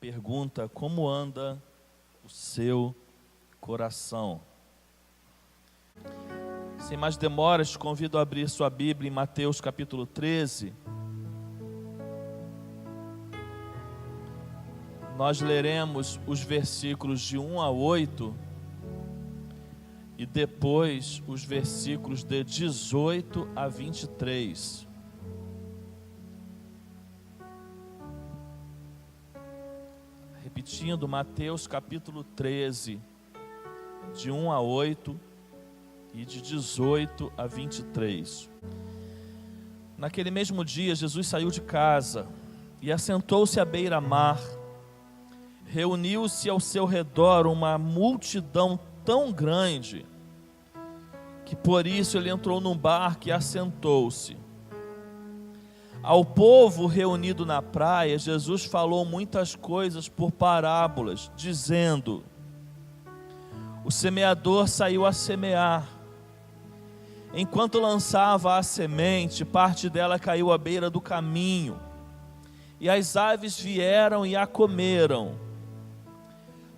pergunta: como anda o seu coração? Sem mais demoras, te convido a abrir sua Bíblia em Mateus capítulo 13. Nós leremos os versículos de 1 a 8 e depois os versículos de 18 a 23. Repetindo, Mateus capítulo 13, de 1 a 8 e de 18 a 23. Naquele mesmo dia, Jesus saiu de casa e assentou-se à beira-mar. Reuniu-se ao seu redor uma multidão tão grande que por isso ele entrou num barco e assentou-se. Ao povo reunido na praia, Jesus falou muitas coisas por parábolas, dizendo: o semeador saiu a semear. Enquanto lançava a semente, parte dela caiu à beira do caminho, e as aves vieram e a comeram.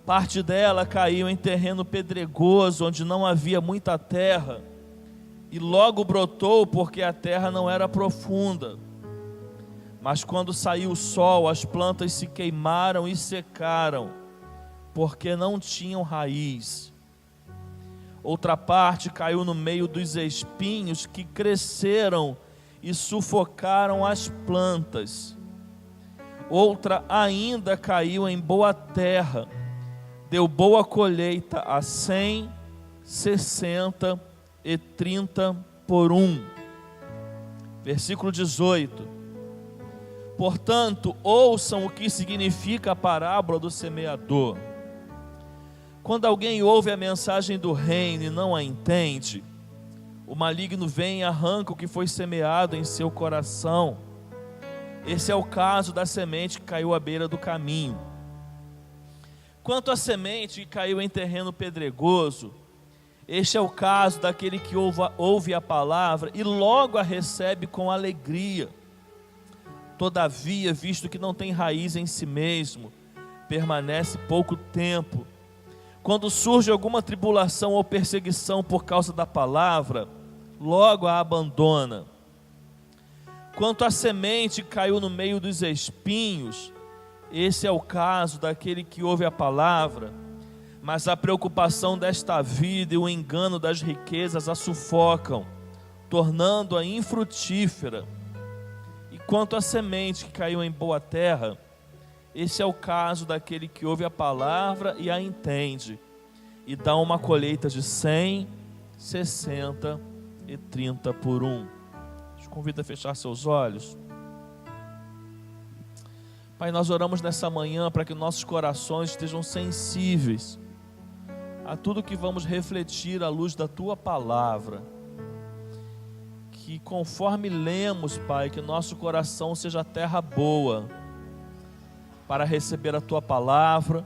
Parte dela caiu em terreno pedregoso, onde não havia muita terra, e logo brotou, porque a terra não era profunda. Mas quando saiu o sol, as plantas se queimaram e secaram, porque não tinham raiz. Outra parte caiu no meio dos espinhos, que cresceram e sufocaram as plantas. Outra ainda caiu em boa terra, deu boa colheita a 100, 60 e 30 por 1. Versículo 18. Portanto, ouçam o que significa a parábola do semeador. Quando alguém ouve a mensagem do reino e não a entende, o maligno vem e arranca o que foi semeado em seu coração. Esse é o caso da semente que caiu à beira do caminho. Quanto à semente que caiu em terreno pedregoso, este é o caso daquele que ouve a palavra e logo a recebe com alegria. Todavia, visto que não tem raiz em si mesmo, permanece pouco tempo. Quando surge alguma tribulação ou perseguição por causa da palavra, logo a abandona. Quanto à semente que caiu no meio dos espinhos, esse é o caso daquele que ouve a palavra, mas a preocupação desta vida e o engano das riquezas a sufocam, tornando-a infrutífera. E quanto à semente que caiu em boa terra, esse é o caso daquele que ouve a palavra e a entende, e dá uma colheita de 100, 60 e 30 por 1. Te convido a fechar seus olhos. Pai, nós oramos nessa manhã para que nossos corações estejam sensíveis a tudo que vamos refletir à luz da Tua palavra. Que conforme lemos, Pai, que nosso coração seja terra boa para receber a Tua palavra,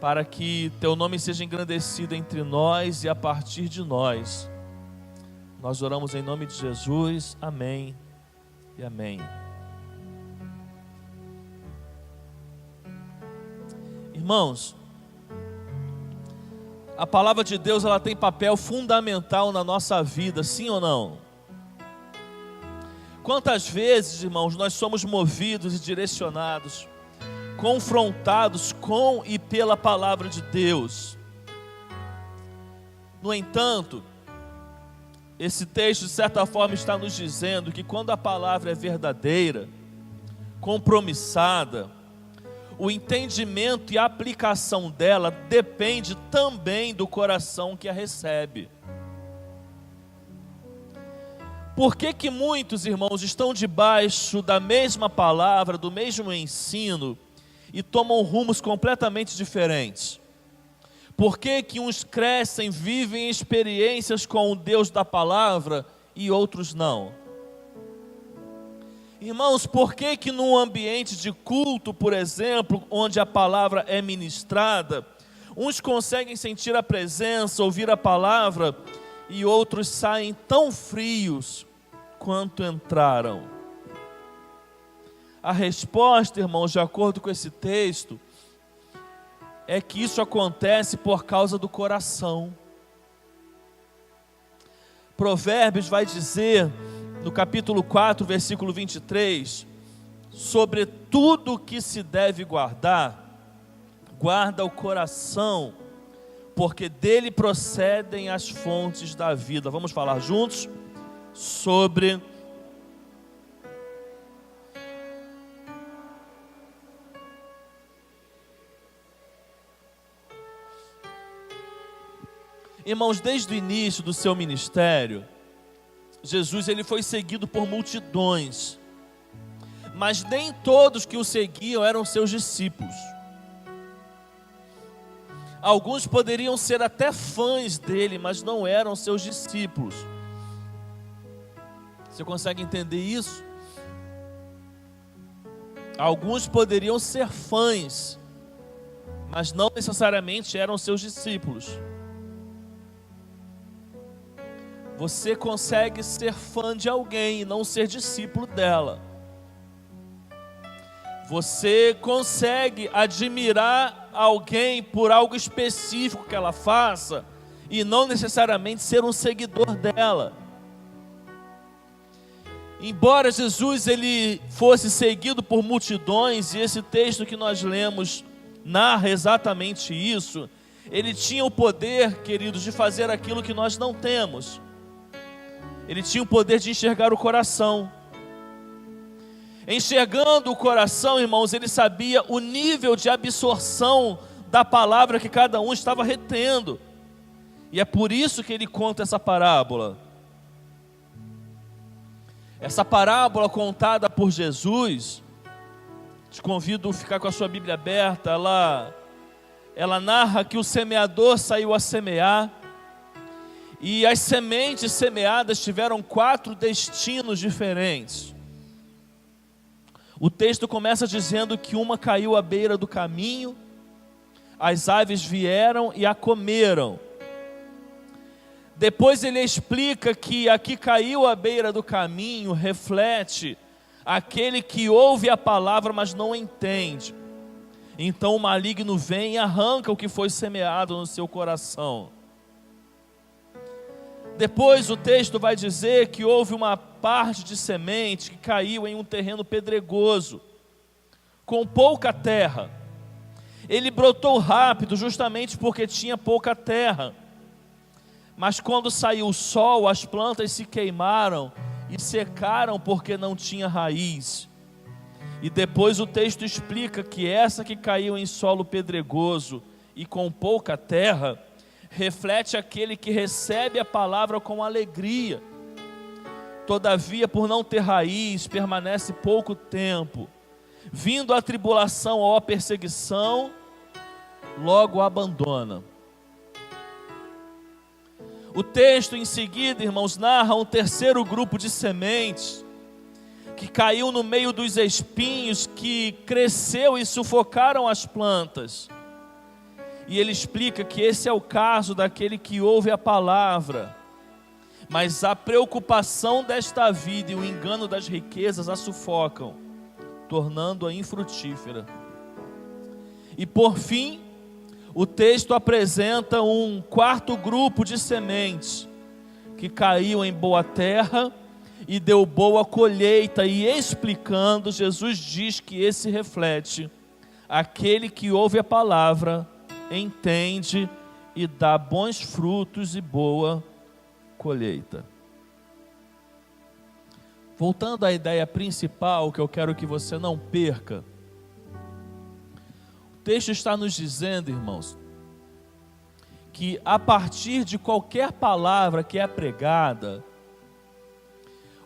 para que Teu nome seja engrandecido entre nós e a partir de nós. Nós oramos em nome de Jesus, amém e amém. Irmãos, a palavra de Deus, ela tem papel fundamental na nossa vida, sim ou não? Quantas vezes, irmãos, nós somos movidos e direcionados, confrontados com e pela palavra de Deus. No entanto, esse texto de certa forma está nos dizendo que quando a palavra é verdadeira, compromissada, o entendimento e a aplicação dela depende também do coração que a recebe. Por que muitos irmãos estão debaixo da mesma palavra, do mesmo ensino, e tomam rumos completamente diferentes? Por que uns crescem, vivem experiências com o Deus da palavra e outros não? Irmãos, por que num ambiente de culto, por exemplo, onde a palavra é ministrada, uns conseguem sentir a presença, ouvir a palavra, e outros saem tão frios quanto entraram? A resposta, irmãos, de acordo com esse texto, é que isso acontece por causa do coração. Provérbios vai dizer, no capítulo 4, versículo 23, sobre tudo que se deve guardar, guarda o coração, porque dele procedem as fontes da vida. Vamos falar juntos sobre irmãos, desde o início do seu ministério, Jesus ele foi seguido por multidões, mas nem todos que o seguiam eram seus discípulos. Alguns poderiam ser até fãs dele, mas não eram seus discípulos. Você consegue entender isso? Alguns poderiam ser fãs, mas não necessariamente eram seus discípulos. Você consegue ser fã de alguém e não ser discípulo dela. Você consegue admirar alguém por algo específico que ela faça e não necessariamente ser um seguidor dela. Embora Jesus ele fosse seguido por multidões, e esse texto que nós lemos narra exatamente isso, ele tinha o poder, queridos, de fazer aquilo que nós não temos. Ele tinha o poder de enxergar o coração. Enxergando o coração, irmãos, ele sabia o nível de absorção da palavra que cada um estava retendo. E é por isso que ele conta essa parábola. Essa parábola contada por Jesus, te convido a ficar com a sua Bíblia aberta, ela narra que o semeador saiu a semear, e as sementes semeadas tiveram 4 destinos diferentes. O texto começa dizendo que uma caiu à beira do caminho, as aves vieram e a comeram. Depois ele explica que a que caiu à beira do caminho reflete aquele que ouve a palavra, mas não entende. Então o maligno vem e arranca o que foi semeado no seu coração. Depois o texto vai dizer que houve uma parte de semente que caiu em um terreno pedregoso, com pouca terra. Ele brotou rápido justamente porque tinha pouca terra. Mas quando saiu o sol, as plantas se queimaram e secaram porque não tinha raiz. E depois o texto explica que essa que caiu em solo pedregoso e com pouca terra, reflete aquele que recebe a palavra com alegria. Todavia, por não ter raiz, permanece pouco tempo. Vindo a tribulação ou a perseguição, logo abandona. O texto em seguida, irmãos, narra um terceiro grupo de sementes que caiu no meio dos espinhos, que cresceu e sufocaram as plantas. E ele explica que esse é o caso daquele que ouve a palavra, mas a preocupação desta vida e o engano das riquezas a sufocam, tornando-a infrutífera. E por fim, o texto apresenta um quarto grupo de sementes que caiu em boa terra e deu boa colheita. E explicando, Jesus diz que esse reflete aquele que ouve a palavra, entende e dá bons frutos e boa colheita. Voltando à ideia principal que eu quero que você não perca, o texto está nos dizendo, irmãos, que a partir de qualquer palavra que é pregada,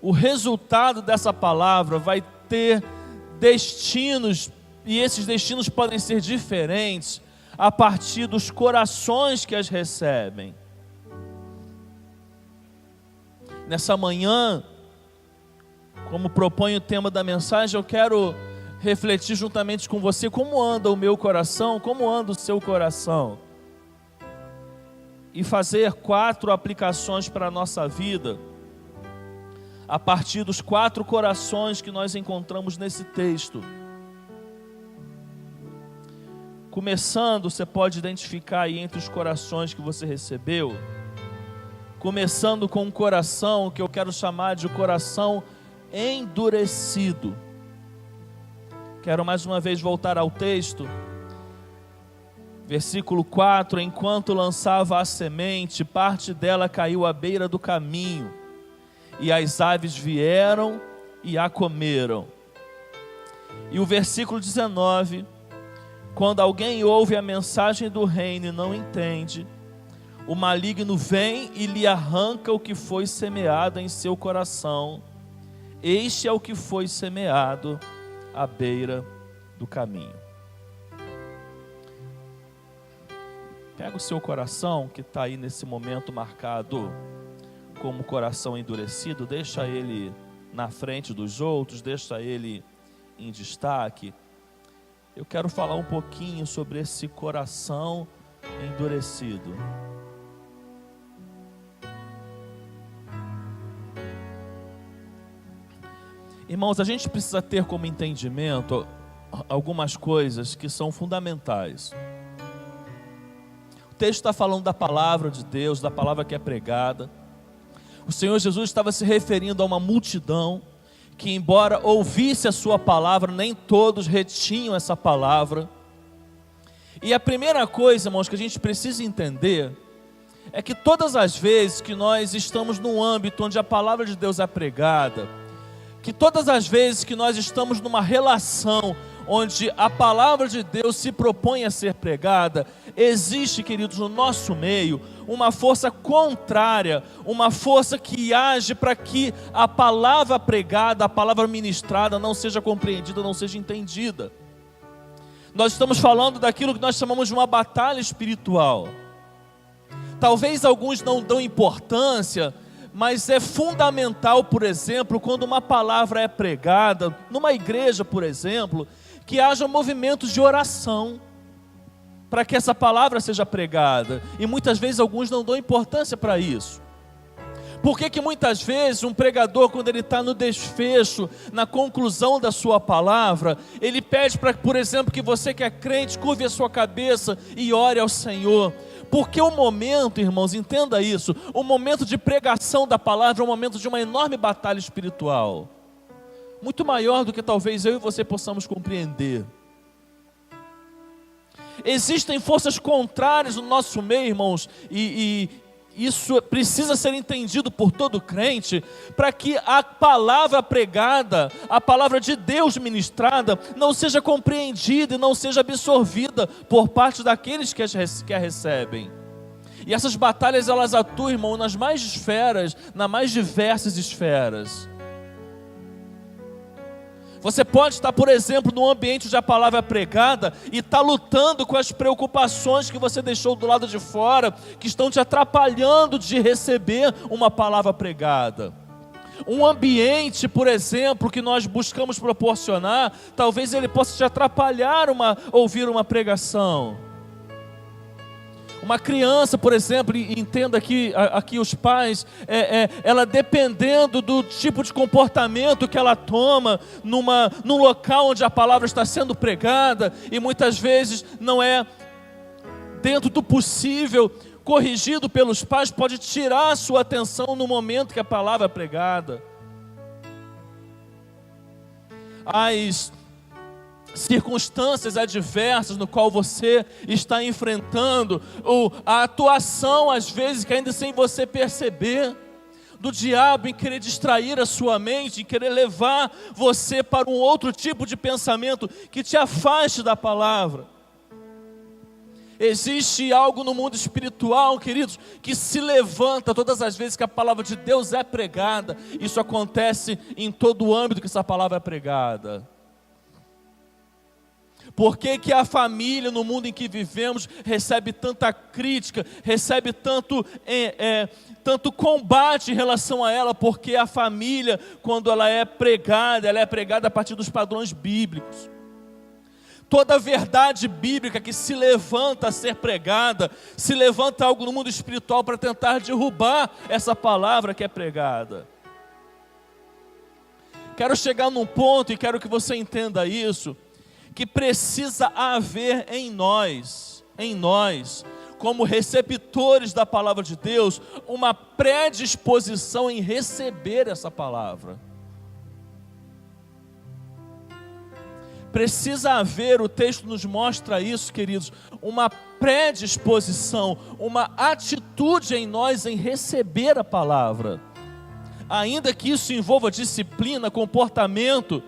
o resultado dessa palavra vai ter destinos, e esses destinos podem ser diferentes a partir dos corações que as recebem. Nessa manhã, como propõe o tema da mensagem, eu quero refletir juntamente com você como anda o meu coração, como anda o seu coração, e fazer 4 aplicações para a nossa vida, a partir dos 4 corações que nós encontramos nesse texto. Começando, você pode identificar aí entre os corações que você recebeu, começando com um coração que eu quero chamar de coração endurecido. Quero mais uma vez voltar ao texto. Versículo 4: enquanto lançava a semente, parte dela caiu à beira do caminho, e as aves vieram e a comeram. E o versículo 19: quando alguém ouve a mensagem do reino e não entende, o maligno vem e lhe arranca o que foi semeado em seu coração. Este é o que foi semeado à beira do caminho. Pega o seu coração, que está aí nesse momento marcado como coração endurecido, deixa ele na frente dos outros, deixa ele em destaque. Eu quero falar um pouquinho sobre esse coração endurecido. Irmãos, a gente precisa ter como entendimento algumas coisas que são fundamentais. O texto está falando da palavra de Deus, da palavra que é pregada. O Senhor Jesus estava se referindo a uma multidão que, embora ouvisse a sua palavra, nem todos retinham essa palavra. E a primeira coisa, irmãos, que a gente precisa entender é que todas as vezes que nós estamos num âmbito onde a palavra de Deus é pregada, que todas as vezes que nós estamos numa relação onde a palavra de Deus se propõe a ser pregada, existe, queridos, no nosso meio, uma força contrária, uma força que age para que a palavra pregada, a palavra ministrada não seja compreendida, não seja entendida. Nós estamos falando daquilo que nós chamamos de uma batalha espiritual. Talvez alguns não dão importância, mas é fundamental, por exemplo, quando uma palavra é pregada, numa igreja, por exemplo, que haja movimentos de oração, para que essa palavra seja pregada, e muitas vezes alguns não dão importância para isso. Por que muitas vezes um pregador, quando ele está no desfecho, na conclusão da sua palavra, ele pede para, por exemplo, que você que é crente, curve a sua cabeça e ore ao Senhor? Porque o momento, irmãos, entenda isso, o momento de pregação da palavra é um momento de uma enorme batalha espiritual, muito maior do que talvez eu e você possamos compreender. Existem forças contrárias no nosso meio, irmãos, e isso precisa ser entendido por todo crente, para que a palavra pregada, a palavra de Deus ministrada, não seja compreendida e não seja absorvida por parte daqueles que a recebem. E essas batalhas, elas atuam, irmão, nas mais diversas esferas. Você pode estar, por exemplo, num ambiente onde a palavra é pregada e estar lutando com as preocupações que você deixou do lado de fora, que estão te atrapalhando de receber uma palavra pregada. Um ambiente, por exemplo, que nós buscamos proporcionar, talvez ele possa te atrapalhar ouvir uma pregação. Uma criança, por exemplo, entenda aqui os pais, ela dependendo do tipo de comportamento que ela toma num local onde a palavra está sendo pregada, e muitas vezes não é dentro do possível, corrigido pelos pais, pode tirar a sua atenção no momento que a palavra é pregada. As circunstâncias adversas no qual você está enfrentando, ou a atuação às vezes que ainda sem você perceber, do diabo em querer distrair a sua mente, em querer levar você para um outro tipo de pensamento que te afaste da palavra. Existe algo no mundo espiritual, queridos, que se levanta todas as vezes que a palavra de Deus é pregada. Isso acontece em todo o âmbito que essa palavra é pregada. Por que a família no mundo em que vivemos recebe tanta crítica, recebe tanto combate em relação a ela? Porque a família, quando ela é pregada a partir dos padrões bíblicos. Toda verdade bíblica que se levanta a ser pregada, se levanta algo no mundo espiritual para tentar derrubar essa palavra que é pregada. Quero chegar num ponto, e quero que você entenda isso, que precisa haver em nós, como receptores da palavra de Deus, uma predisposição em receber essa palavra. Precisa haver, o texto nos mostra isso, queridos, uma predisposição, uma atitude em nós em receber a palavra. Ainda que isso envolva disciplina, comportamento,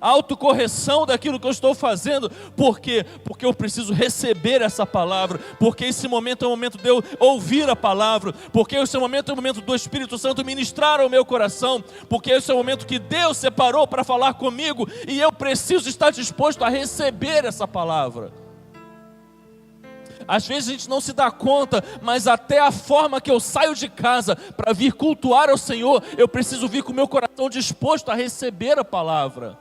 autocorreção daquilo que eu estou fazendo. Por quê? Porque eu preciso receber essa palavra, porque esse momento é o momento de eu ouvir a palavra, porque esse momento é o momento do Espírito Santo ministrar ao meu coração, porque esse é o momento que Deus separou para falar comigo, e eu preciso estar disposto a receber essa palavra. Às vezes a gente não se dá conta, mas até a forma que eu saio de casa para vir cultuar ao Senhor, eu preciso vir com o meu coração disposto a receber a palavra.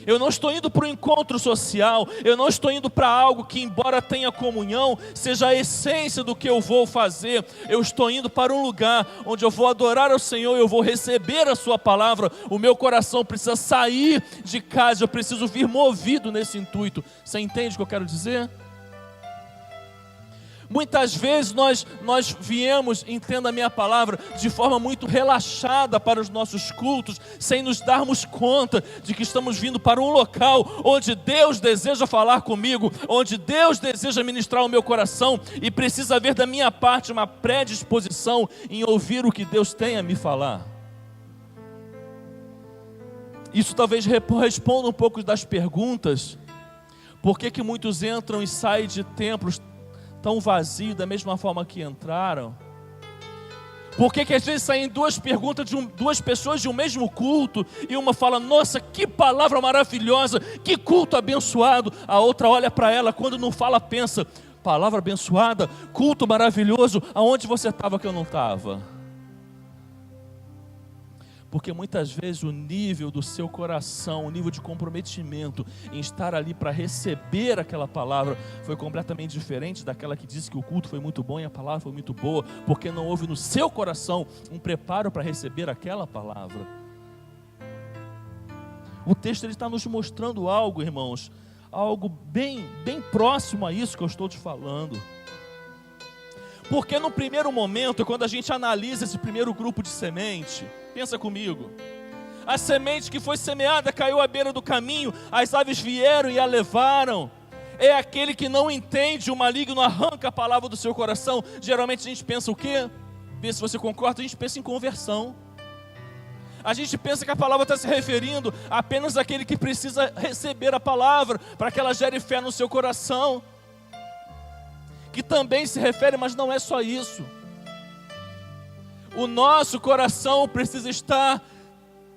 Eu não estou indo para um encontro social, eu não estou indo para algo que, embora tenha comunhão, seja a essência do que eu vou fazer. Eu estou indo para um lugar onde eu vou adorar ao Senhor, eu vou receber a sua palavra. O meu coração precisa sair de casa, eu preciso vir movido nesse intuito. Você entende o que eu quero dizer? Muitas vezes nós viemos, entenda a minha palavra, de forma muito relaxada para os nossos cultos, sem nos darmos conta de que estamos vindo para um local onde Deus deseja falar comigo, onde Deus deseja ministrar o meu coração, e precisa haver da minha parte uma predisposição em ouvir o que Deus tem a me falar. Isso talvez responda um pouco das perguntas: por que muitos entram e saem de templos tão vazio da mesma forma que entraram? Por que às vezes saem duas perguntas de duas pessoas de um mesmo culto, e uma fala: nossa, que palavra maravilhosa, que culto abençoado. A outra olha para ela, quando não fala pensa: palavra abençoada, culto maravilhoso, aonde você estava que eu não estava? Porque muitas vezes o nível do seu coração, o nível de comprometimento em estar ali para receber aquela palavra foi completamente diferente daquela que disse que o culto foi muito bom e a palavra foi muito boa, porque não houve no seu coração um preparo para receber aquela palavra. O texto está nos mostrando algo, irmãos, algo bem próximo a isso que eu estou te falando. Porque no primeiro momento, quando a gente analisa esse primeiro grupo de semente, pensa comigo, a semente que foi semeada caiu à beira do caminho, as aves vieram e a levaram. É aquele que não entende, o maligno arranca a palavra do seu coração. Geralmente a gente pensa o quê? Vê se você concorda, a gente pensa em conversão. A gente pensa que a palavra está se referindo apenas àquele que precisa receber a palavra, para que ela gere fé no seu coração. Que também se refere, mas não é só isso. O nosso coração precisa estar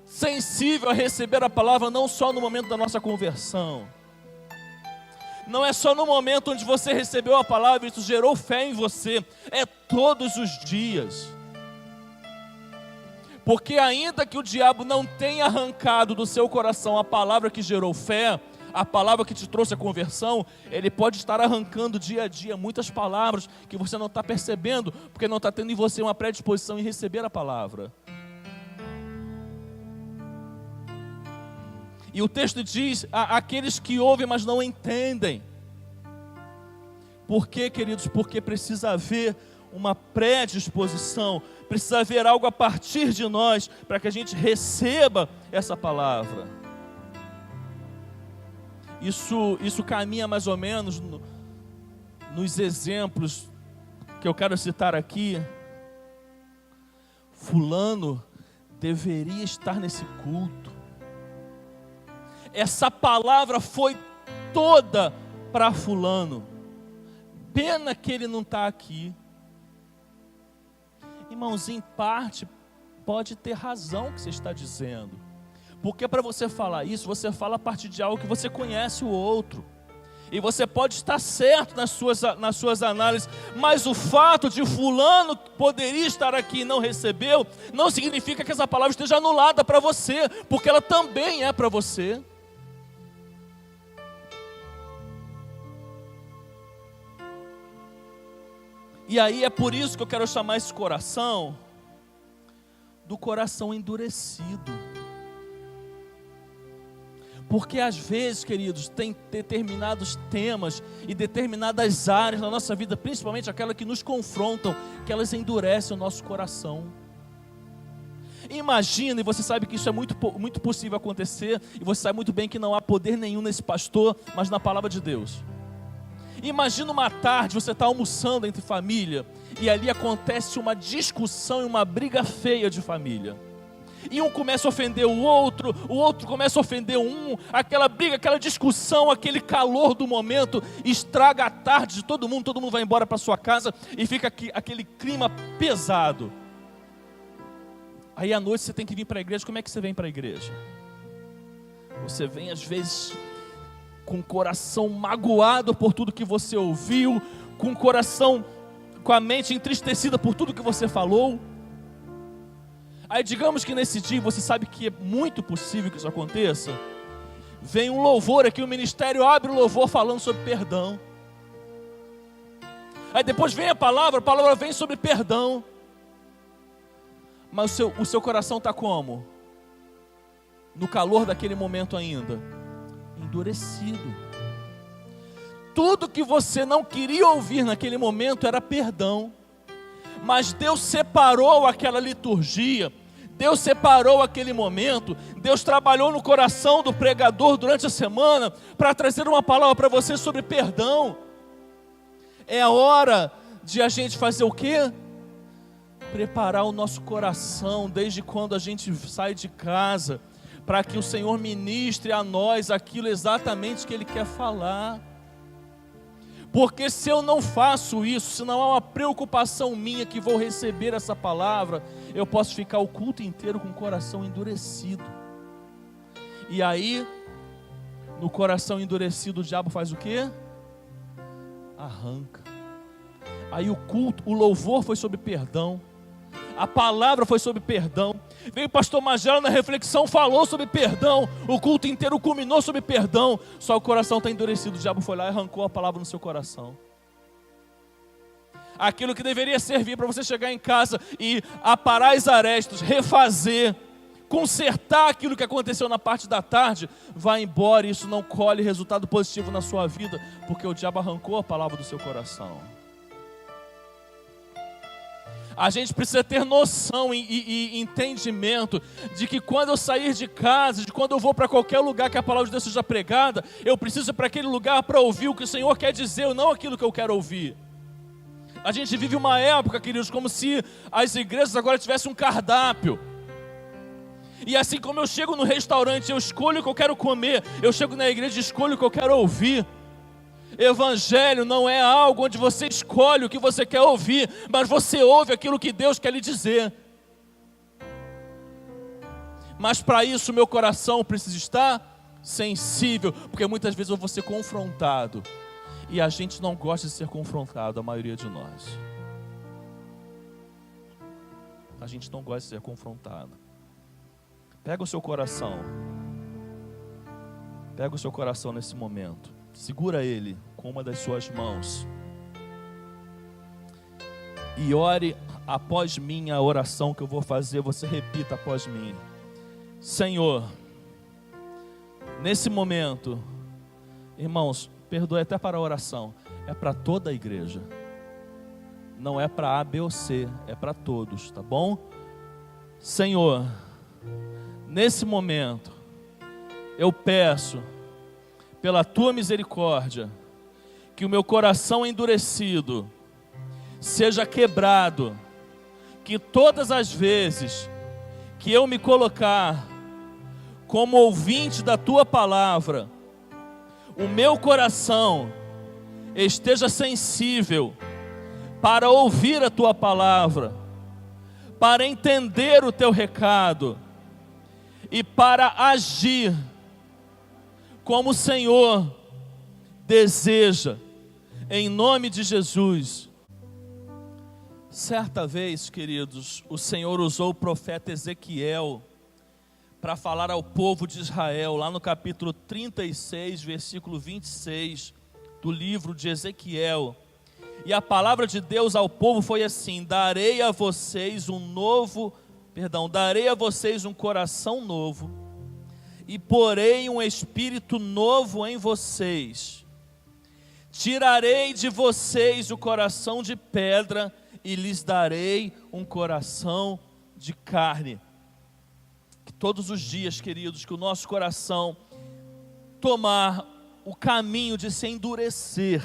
sensível a receber a palavra, não só no momento da nossa conversão. Não é só no momento onde você recebeu a palavra e isso gerou fé em você. É todos os dias. Porque ainda que o diabo não tenha arrancado do seu coração a palavra que gerou fé, a palavra que te trouxe a conversão, ele pode estar arrancando dia a dia muitas palavras que você não está percebendo, porque não está tendo em você uma predisposição em receber a palavra. E o texto diz: aqueles que ouvem, mas não entendem. Por quê, queridos? Porque precisa haver uma predisposição, precisa haver algo a partir de nós, para que a gente receba essa palavra. Isso caminha mais ou menos nos exemplos que eu quero citar aqui. Fulano deveria estar nesse culto. Essa palavra foi toda para fulano. Pena que ele não está aqui. Irmãos, em parte pode ter razão o que você está dizendo. Porque para você falar isso, você fala a partir de algo que você conhece o outro. E você pode estar certo nas suas análises, mas o fato de fulano poderia estar aqui e não recebeu, não significa que essa palavra esteja anulada para você, porque ela também é para você. E aí é por isso que eu quero chamar esse coração do coração endurecido. Porque às vezes, queridos, tem determinados temas e determinadas áreas na nossa vida, principalmente aquelas que nos confrontam, que elas endurecem o nosso coração. Imagina, e você sabe que isso é muito possível acontecer, e você sabe muito bem que não há poder nenhum nesse pastor, mas na palavra de Deus. Imagina uma tarde, você está almoçando entre família, e ali acontece uma discussão e uma briga feia de família. E um começa a ofender o outro começa a ofender aquela briga, aquela discussão, aquele calor do momento, estraga a tarde de todo mundo vai embora para sua casa, e fica aquele clima pesado. Aí à noite você tem que vir para a igreja. Como é que você vem para a igreja? Você vem às vezes com o coração magoado por tudo que você ouviu, com o coração, com a mente entristecida por tudo que você falou. Aí digamos que nesse dia, você sabe que é muito possível que isso aconteça, vem um louvor aqui, o ministério abre o louvor falando sobre perdão. Aí depois vem a palavra vem sobre perdão. Mas o seu coração está como? No calor daquele momento ainda, endurecido. Tudo que você não queria ouvir naquele momento era perdão. Mas Deus separou aquela liturgia, Deus separou aquele momento, Deus trabalhou no coração do pregador durante a semana para trazer uma palavra para você sobre perdão. É a hora de a gente fazer o quê? Preparar o nosso coração desde quando a gente sai de casa, para que o Senhor ministre a nós aquilo exatamente que Ele quer falar. Porque se eu não faço isso, se não há uma preocupação minha que vou receber essa palavra, eu posso ficar o culto inteiro com o coração endurecido. E aí, no coração endurecido, o diabo faz o quê? Arranca. Aí o louvor foi sobre perdão, a palavra foi sobre perdão. Veio o pastor Magela na reflexão, falou sobre perdão, o culto inteiro culminou sobre perdão. Só o coração está endurecido, o diabo foi lá e arrancou a palavra no seu coração. Aquilo que deveria servir para você chegar em casa e aparar as arestas, refazer, consertar aquilo que aconteceu na parte da tarde, vai embora, e isso não colhe resultado positivo na sua vida, porque o diabo arrancou a palavra do seu coração. A gente precisa ter noção e entendimento de que quando eu sair de casa, de quando eu vou para qualquer lugar que a palavra de Deus seja pregada, eu preciso ir para aquele lugar para ouvir o que o Senhor quer dizer, não aquilo que eu quero ouvir. A gente vive uma época, queridos, como se as igrejas agora tivessem um cardápio. E assim como eu chego no restaurante, eu escolho o que eu quero comer, eu chego na igreja e escolho o que eu quero ouvir. Evangelho não é algo onde você escolhe o que você quer ouvir, mas você ouve aquilo que Deus quer lhe dizer. Mas para isso meu coração precisa estar sensível, porque muitas vezes eu vou ser confrontado, e a gente não gosta de ser confrontado, a maioria de nós. A gente não gosta de ser confrontado. Pega o seu coração nesse momento. Segura ele com uma das suas mãos e ore após mim a oração que eu vou fazer. Você repita após mim: Senhor, nesse momento, irmãos, perdoe até para a oração, é para toda a igreja, não é para A, B ou C, é para todos, tá bom? Senhor, nesse momento, eu peço, pela tua misericórdia, que o meu coração endurecido seja quebrado, que todas as vezes que eu me colocar como ouvinte da tua palavra, o meu coração esteja sensível para ouvir a tua palavra, para entender o teu recado e para agir como o Senhor deseja, em nome de Jesus. Certa vez, queridos, o Senhor usou o profeta Ezequiel para falar ao povo de Israel, lá no capítulo 36, versículo 26 do livro de Ezequiel. E a palavra de Deus ao povo foi assim: darei a vocês um novo darei a vocês um coração novo e porei um espírito novo em vocês. Tirarei de vocês o coração de pedra e lhes darei um coração de carne. Que todos os dias, queridos, que o nosso coração tomar o caminho de se endurecer,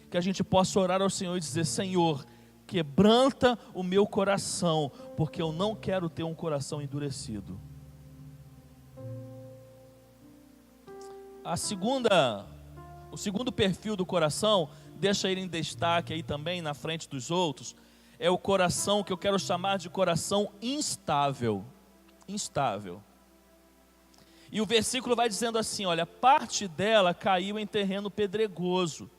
que a gente possa orar ao Senhor e dizer: Senhor, quebranta o meu coração, porque eu não quero ter um coração endurecido. O segundo perfil do coração, deixa ele em destaque aí também, na frente dos outros, é o coração que eu quero chamar de coração instável. Instável. E o versículo vai dizendo assim, olha: parte dela caiu em terreno pedregoso,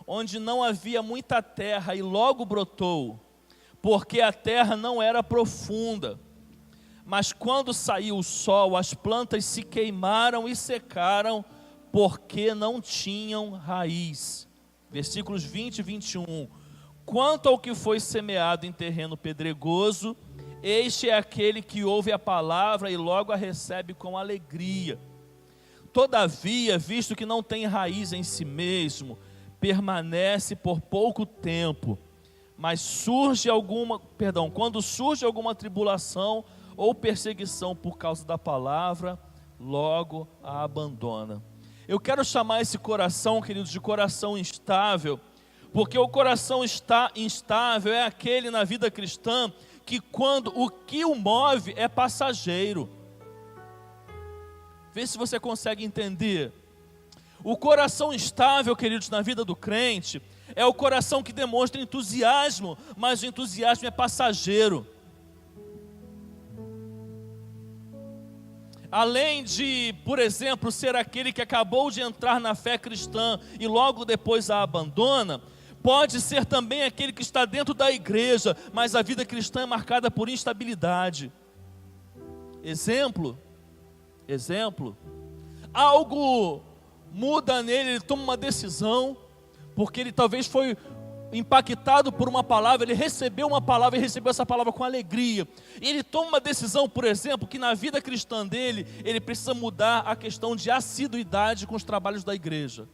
onde não havia muita terra, e logo brotou, porque a terra não era profunda. Mas quando saiu o sol, as plantas se queimaram e secaram, porque não tinham raiz. Versículos 20 e 21. Quanto ao que foi semeado em terreno pedregoso, este é aquele que ouve a palavra e logo a recebe com alegria. Todavia, visto que não tem raiz em si mesmo, permanece por pouco tempo. Mas quando surge alguma tribulação ou perseguição por causa da palavra, logo a abandona. Eu quero chamar esse coração, queridos, de coração instável, porque o coração instável é aquele na vida cristã que quando o que o move é passageiro. Vê se você consegue entender. O coração instável, queridos, na vida do crente, é o coração que demonstra entusiasmo, mas o entusiasmo é passageiro. Além de, por exemplo, ser aquele que acabou de entrar na fé cristã e logo depois a abandona, pode ser também aquele que está dentro da igreja, mas a vida cristã é marcada por instabilidade. Exemplo, algo muda nele, ele toma uma decisão, porque ele talvez foi impactado por uma palavra, ele recebeu uma palavra e recebeu essa palavra com alegria. E ele toma uma decisão, por exemplo, que na vida cristã dele, ele precisa mudar a questão de assiduidade com os trabalhos da igreja.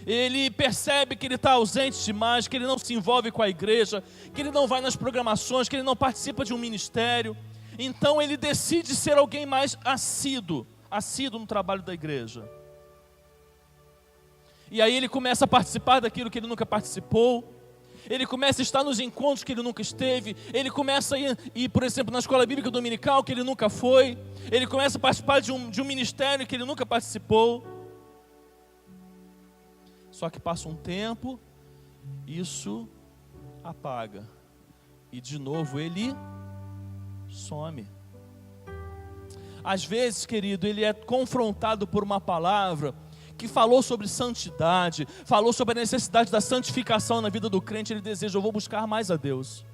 Ele percebe que ele está ausente demais, que ele não se envolve com a igreja, que ele não vai nas programações, que ele não participa de um ministério. Então ele decide ser alguém mais assíduo no trabalho da igreja. E aí ele começa a participar daquilo que ele nunca participou. Ele começa a estar nos encontros que ele nunca esteve. Ele começa a ir, por exemplo, na escola bíblica dominical que ele nunca foi. Ele começa a participar de um ministério que ele nunca participou. Só que passa um tempo, isso apaga. E de novo ele some. Às vezes, querido, ele é confrontado por uma palavra que falou sobre santidade, falou sobre a necessidade da santificação na vida do crente. Ele deseja: eu vou buscar mais a Deus.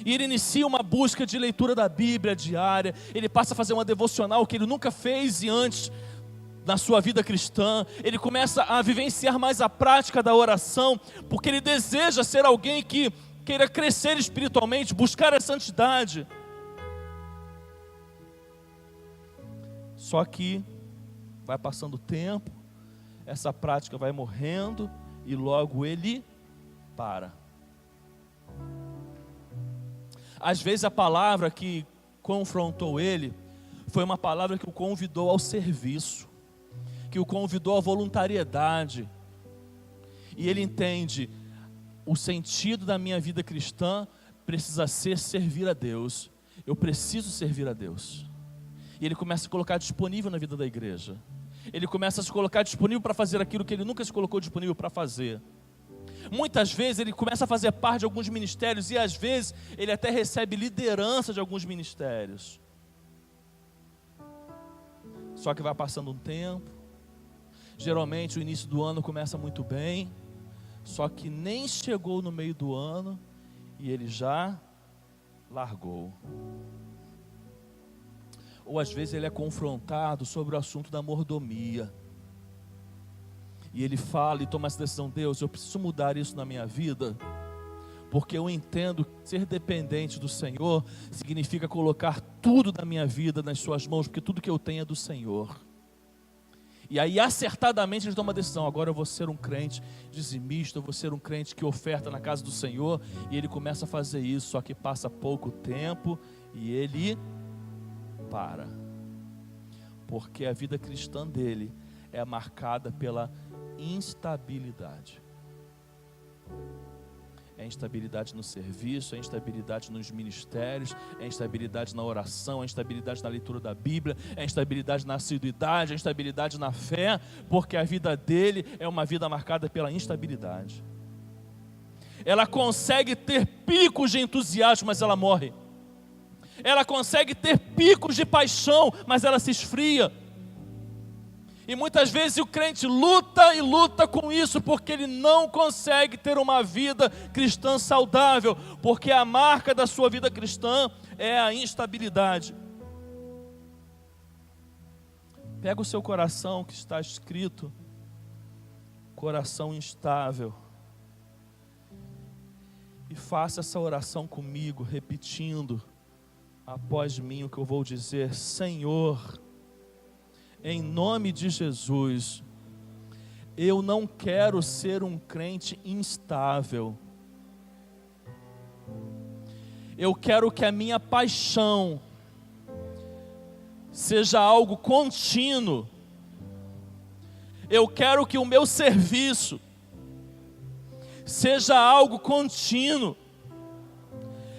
E ele inicia uma busca de leitura da Bíblia diária. Ele passa a fazer uma devocional que ele nunca fez antes na sua vida cristã. Ele começa a vivenciar mais a prática da oração, porque ele deseja ser alguém que queira crescer espiritualmente, buscar a santidade. Só que vai passando o tempo, essa prática vai morrendo e logo ele para. Às vezes a palavra que confrontou ele foi uma palavra que o convidou ao serviço, que o convidou à voluntariedade. E ele entende: o sentido da minha vida cristã precisa ser servir a Deus. Eu preciso servir a Deus. E ele começa a se colocar disponível na vida da igreja. Ele começa a se colocar disponível para fazer aquilo que ele nunca se colocou disponível para fazer. Muitas vezes ele começa a fazer parte de alguns ministérios, e às vezes ele até recebe liderança de alguns ministérios. Só que vai passando um tempo, geralmente o início do ano começa muito bem, só que nem chegou no meio do ano e ele já largou. Ou às vezes ele é confrontado sobre o assunto da mordomia. E ele fala e toma essa decisão: Deus, eu preciso mudar isso na minha vida, Porque eu entendo que ser dependente do Senhor significa colocar tudo da minha vida nas suas mãos, porque tudo que eu tenho é do Senhor. E aí acertadamente eles tomam uma decisão: agora eu vou ser um crente dizimista, eu vou ser um crente que oferta na casa do Senhor. E ele começa a fazer isso, só que passa pouco tempo e ele para. Porque a vida cristã dele é marcada pela instabilidade. É instabilidade no serviço, é instabilidade nos ministérios, é instabilidade na oração, é instabilidade na leitura da Bíblia, é instabilidade na assiduidade, é instabilidade na fé, porque a vida dele é uma vida marcada pela instabilidade. Ela consegue ter picos de entusiasmo, mas ela morre. Ela consegue ter picos de paixão, mas ela se esfria. E muitas vezes o crente luta e luta com isso, porque ele não consegue ter uma vida cristã saudável, porque a marca da sua vida cristã é a instabilidade. Pega o seu coração, que está escrito, coração instável, e faça essa oração comigo, repetindo após mim o que eu vou dizer: Senhor, em nome de Jesus, eu não quero ser um crente instável. Eu quero que a minha paixão seja algo contínuo. Eu quero que o meu serviço seja algo contínuo.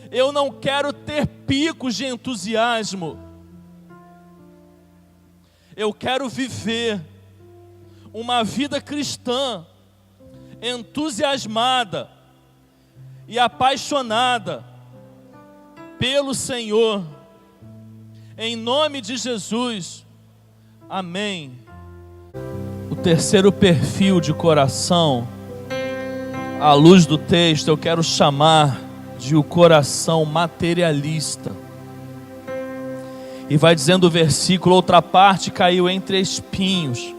Eu não quero ter picos de entusiasmo. Eu quero viver uma vida cristã entusiasmada e apaixonada pelo Senhor. Em nome de Jesus. Amém. O terceiro perfil de coração, à luz do texto, eu quero chamar de o coração materialista. E vai dizendo o versículo: outra parte caiu entre espinhos,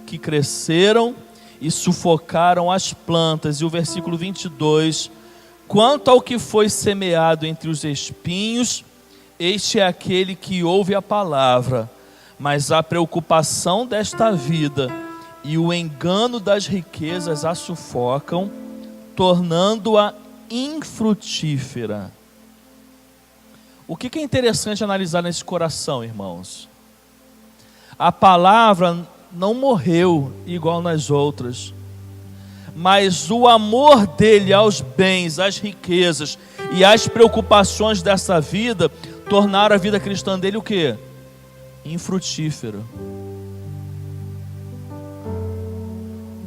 que cresceram e sufocaram as plantas. E o versículo 22, quanto ao que foi semeado entre os espinhos, este é aquele que ouve a palavra, mas a preocupação desta vida e o engano das riquezas a sufocam, tornando-a infrutífera. O que é interessante analisar nesse coração, irmãos? A palavra não morreu igual nas outras, mas o amor dele aos bens, às riquezas e às preocupações dessa vida tornaram a vida cristã dele o quê? Infrutífera.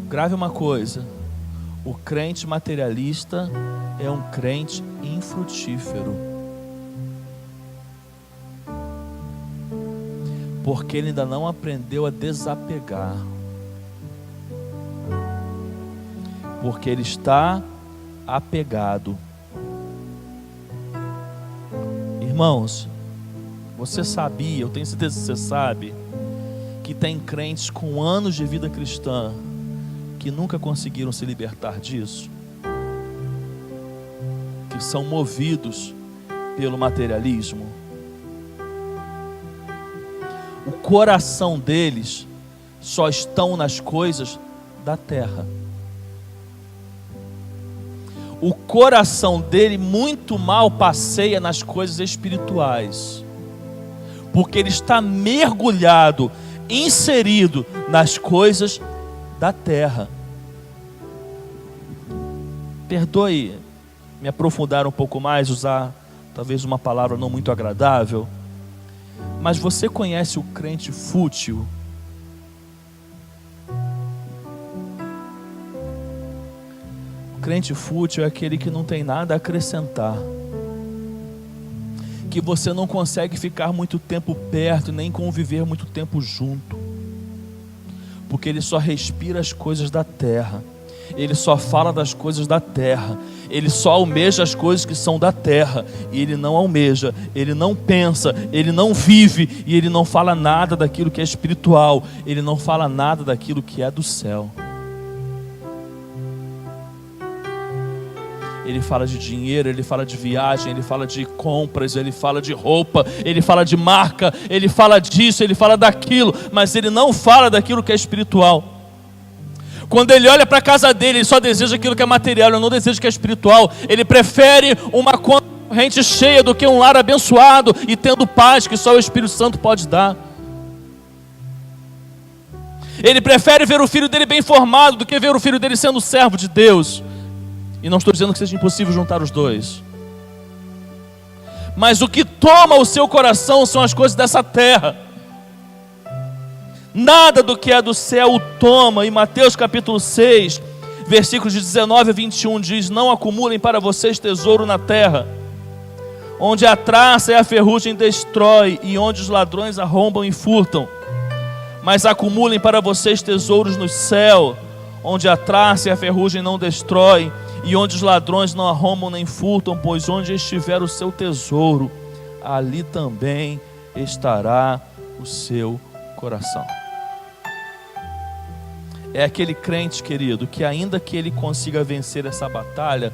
Grave uma coisa: o crente materialista é um crente infrutífero. Porque ele ainda não aprendeu a desapegar. Porque ele está apegado. Irmãos, você sabia, eu tenho certeza que você sabe, que tem crentes com anos de vida cristã que nunca conseguiram se libertar disso? Que são movidos pelo materialismo. O coração deles só estão nas coisas da terra. O coração dele muito mal passeia nas coisas espirituais, porque ele está mergulhado, inserido nas coisas da terra. Perdoe me aprofundar um pouco mais, usar talvez uma palavra não muito agradável, mas você conhece o crente fútil? O crente fútil é aquele que não tem nada a acrescentar, que você não consegue ficar muito tempo perto, nem conviver muito tempo junto, porque ele só respira as coisas da terra, ele só fala das coisas da terra, ele só almeja as coisas que são da terra, e ele não almeja, ele não pensa, ele não vive, e ele não fala nada daquilo que é espiritual, ele não fala nada daquilo que é do céu. Ele fala de dinheiro, ele fala de viagem, ele fala de compras, ele fala de roupa, ele fala de marca, ele fala disso, ele fala daquilo, mas ele não fala daquilo que é espiritual. Quando ele olha para a casa dele, ele só deseja aquilo que é material, ele não deseja o que é espiritual. Ele prefere uma conta corrente cheia do que um lar abençoado e tendo paz que só o Espírito Santo pode dar. Ele prefere ver o filho dele bem formado do que ver o filho dele sendo servo de Deus. E não estou dizendo que seja impossível juntar os dois. Mas o que toma o seu coração são as coisas dessa terra. Nada do que é do céu o toma. E Mateus capítulo 6, versículos de 19 a 21 diz: não acumulem para vocês tesouro na terra, onde a traça e a ferrugem destrói, e onde os ladrões arrombam e furtam. Mas acumulem para vocês tesouros no céu, onde a traça e a ferrugem não destrói, e onde os ladrões não arrombam nem furtam, pois onde estiver o seu tesouro, ali também estará o seu coração. É aquele crente, querido, que ainda que ele consiga vencer essa batalha,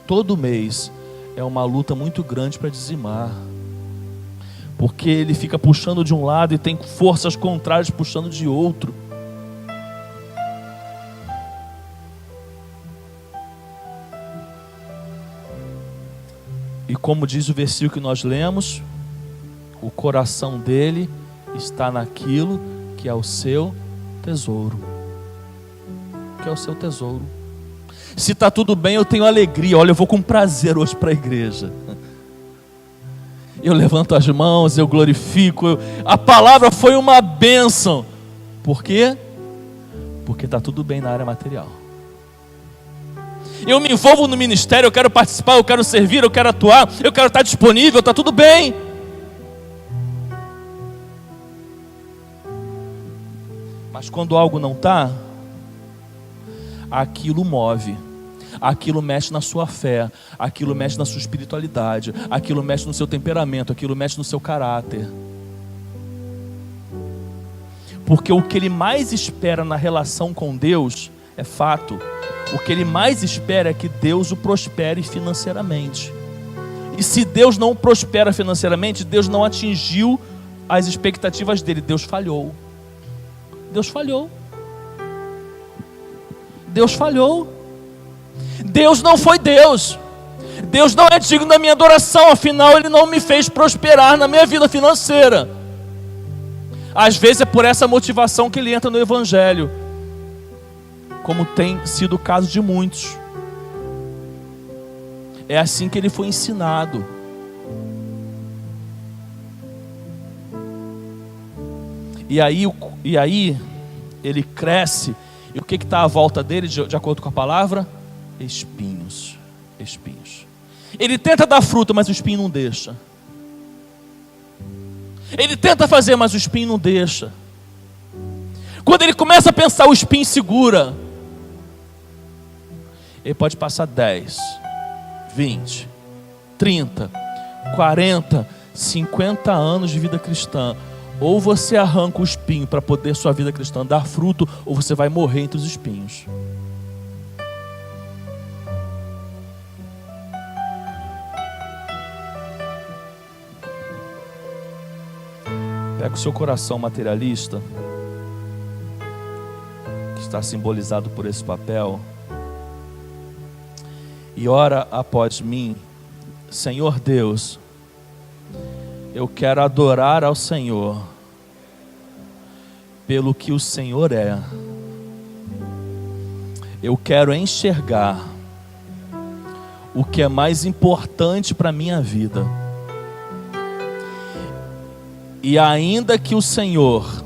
todo mês é uma luta muito grande para dizimar. Porque ele fica puxando de um lado e tem forças contrárias puxando de outro. E como diz o versículo que nós lemos, o coração dele está naquilo que é o seu tesouro. Que é o seu tesouro. Se está tudo bem, eu tenho alegria. Olha, eu vou com prazer hoje para a igreja. Eu levanto as mãos, eu glorifico. A palavra foi uma bênção. Por quê? Porque está tudo bem na área material. Eu me envolvo no ministério, eu quero participar, eu quero servir, eu quero atuar, eu quero estar disponível, está tudo bem. Mas quando algo não está, aquilo move, aquilo mexe na sua fé, aquilo mexe na sua espiritualidade, aquilo mexe no seu temperamento, aquilo mexe no seu caráter. Porque o que ele mais espera na relação com Deus, é fato, o que ele mais espera é que Deus o prospere financeiramente. E se Deus não o prospera financeiramente, Deus não atingiu as expectativas dele, Deus falhou. Deus falhou. Deus falhou. Deus não foi Deus. Deus não é digno da minha adoração, afinal Ele não me fez prosperar na minha vida financeira. Às vezes é por essa motivação que ele entra no Evangelho, como tem sido o caso de muitos. É assim que ele foi ensinado. E aí ele cresce. E o que está à volta dele, de acordo com a palavra? Espinhos. Espinhos. Ele tenta dar fruta, mas o espinho não deixa. Ele tenta fazer, mas o espinho não deixa. Quando ele começa a pensar, o espinho segura. Ele pode passar 10, 20, 30, 40, 50 anos de vida cristã. Ou você arranca o espinho para poder sua vida cristã dar fruto, ou você vai morrer entre os espinhos. Pega o seu coração materialista, que está simbolizado por esse papel, e ora após mim: Senhor Deus, eu quero adorar ao Senhor pelo que o Senhor é. Eu quero enxergar o que é mais importante para a minha vida. E ainda que o Senhor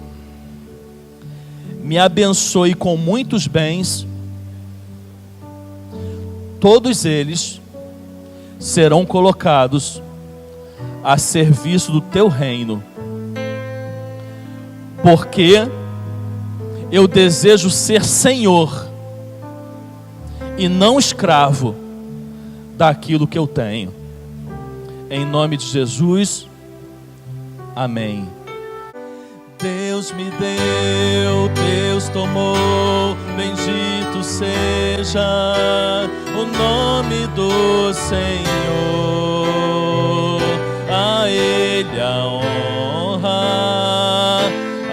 me abençoe com muitos bens, todos eles serão colocados a serviço do teu reino, porque eu desejo ser senhor e não escravo daquilo que eu tenho. Em nome de Jesus, amém. Deus me deu, Deus tomou, bendito seja o nome do do Senhor, a Ele a honra,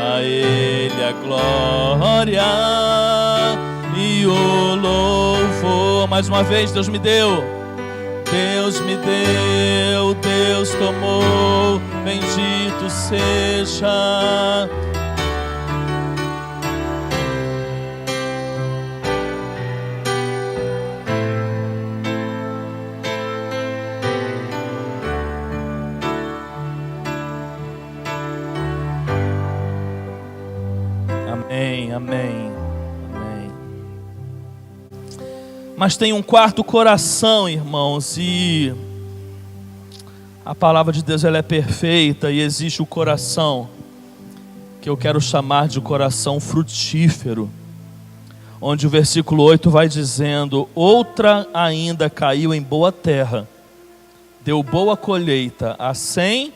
a Ele a glória e o louvor. Mais uma vez, Deus me deu, Deus me deu, Deus tomou, bendito seja. Amém, amém, amém. Mas tem um quarto coração, irmãos, e a palavra de Deus ela é perfeita, e existe o coração que eu quero chamar de coração frutífero, onde o versículo 8 vai dizendo: outra ainda caiu em boa terra, deu boa colheita a 100,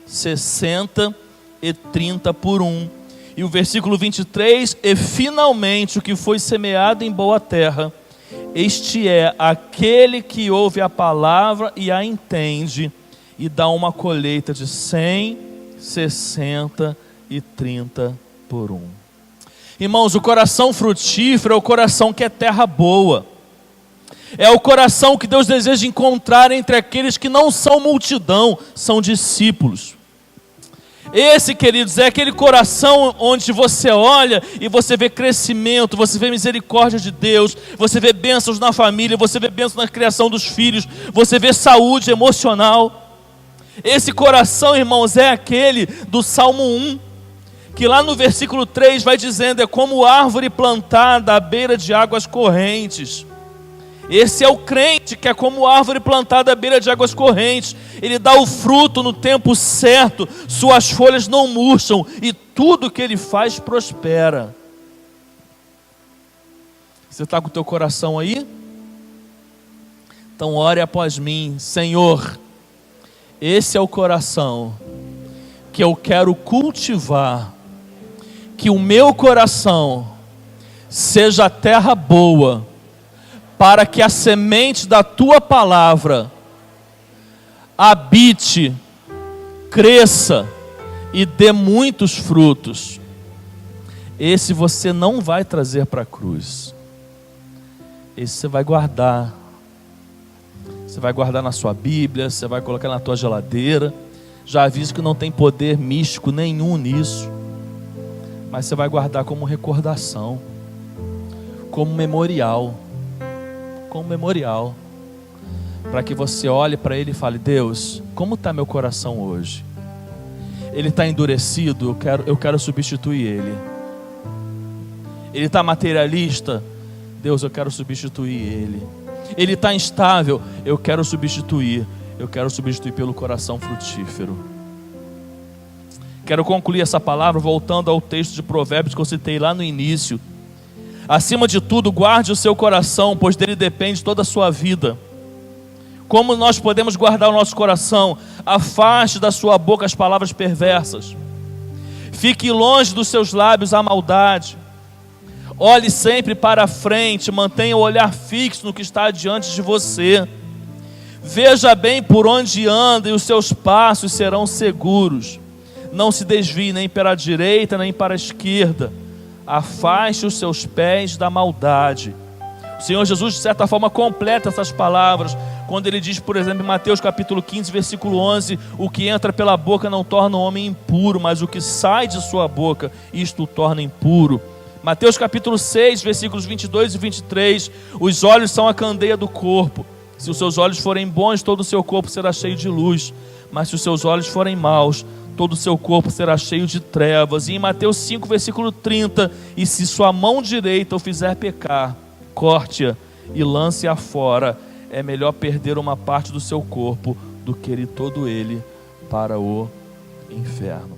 60 e 30 por um. E o versículo 23, e finalmente o que foi semeado em boa terra, este é aquele que ouve a palavra e a entende, e dá uma colheita de 100, 60 e 30 por um. Irmãos, o coração frutífero é o coração que é terra boa. É o coração que Deus deseja encontrar entre aqueles que não são multidão, são discípulos. Esse, queridos, é aquele coração onde você olha e você vê crescimento, você vê misericórdia de Deus, você vê bênçãos na família, você vê bênçãos na criação dos filhos, você vê saúde emocional. Esse coração, irmãos, é aquele do Salmo 1, que lá no versículo 3 vai dizendo: é como árvore plantada à beira de águas correntes. Esse é o crente que é como árvore plantada à beira de águas correntes. Ele dá o fruto no tempo certo, suas folhas não murcham e tudo que ele faz prospera. Você está com o teu coração aí? Então ore após mim: Senhor, esse é o coração que eu quero cultivar, que o meu coração seja terra boa, para que a semente da tua palavra habite, cresça e dê muitos frutos. Esse você não vai trazer para a cruz, esse você vai guardar. Você vai guardar na sua Bíblia, você vai colocar na tua geladeira. Já aviso que não tem poder místico nenhum nisso, mas você vai guardar como recordação, como memorial, para que você olhe para ele e fale: Deus, como está meu coração hoje? Ele está endurecido, eu quero substituir ele. Ele está materialista, Deus, eu quero substituir ele. Ele está instável, eu quero substituir pelo coração frutífero. Quero concluir essa palavra voltando ao texto de Provérbios que eu citei lá no início. Acima de tudo, guarde o seu coração, pois dele depende toda a sua vida. Como nós podemos guardar o nosso coração? Afaste da sua boca as palavras perversas. Fique longe dos seus lábios a maldade. Olhe sempre para a frente, mantenha o olhar fixo no que está diante de você. Veja bem por onde anda e os seus passos serão seguros. Não se desvie nem para a direita nem para a esquerda. Afaste os seus pés da maldade. O Senhor Jesus, de certa forma, completa essas palavras quando ele diz, por exemplo, em Mateus capítulo 15, versículo 11: o que entra pela boca não torna o homem impuro, mas o que sai de sua boca, isto o torna impuro. Mateus capítulo 6, versículos 22 e 23: os olhos são a candeia do corpo. Se os seus olhos forem bons, todo o seu corpo será cheio de luz. Mas se os seus olhos forem maus, todo o seu corpo será cheio de trevas. E em Mateus 5, versículo 30: e se sua mão direita o fizer pecar, corte-a e lance-a fora. É melhor perder uma parte do seu corpo do que ir todo ele para o inferno.